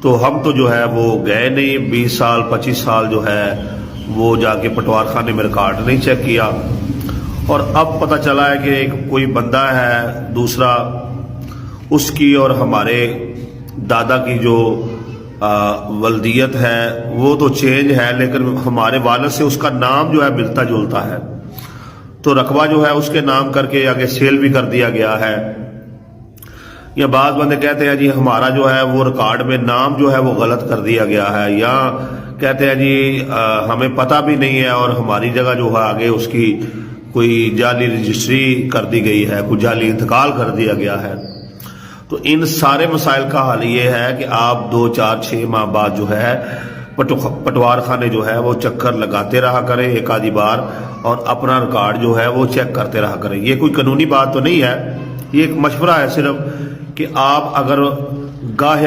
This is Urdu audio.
تو ہم تو جو ہے وہ گئے نہیں، 20 سال 25 سال جو ہے وہ جا کے پٹوار خانے میں ریکارڈ نہیں چیک کیا، اور اب پتہ چلا ہے کہ ایک کوئی بندہ ہے دوسرا، اس کی اور ہمارے دادا کی جو ولدیت ہے وہ تو چینج ہے، لیکن ہمارے والد سے اس کا نام جو ہے ملتا جلتا ہے، تو رقبہ جو ہے اس کے نام کر کے آگے سیل بھی کر دیا گیا ہے۔ یا بعض بندے کہتے ہیں جی ہمارا جو ہے وہ ریکارڈ میں نام جو ہے وہ غلط کر دیا گیا ہے، یا کہتے ہیں جی ہمیں پتہ بھی نہیں ہے اور ہماری جگہ جو ہے آگے اس کی کوئی جعلی رجسٹری کر دی گئی ہے، کوئی جعلی انتقال کر دیا گیا ہے۔ تو ان سارے مسائل کا حل یہ ہے کہ آپ 2 4 6 ماہ بعد جو ہے پٹوار خانے جو ہے وہ چکر لگاتے رہا کریں ایک آدھی بار، اور اپنا ریکارڈ جو ہے وہ چیک کرتے رہا کریں۔ یہ کوئی قانونی بات تو نہیں ہے، یہ ایک مشورہ ہے صرف کہ آپ اگر گاہے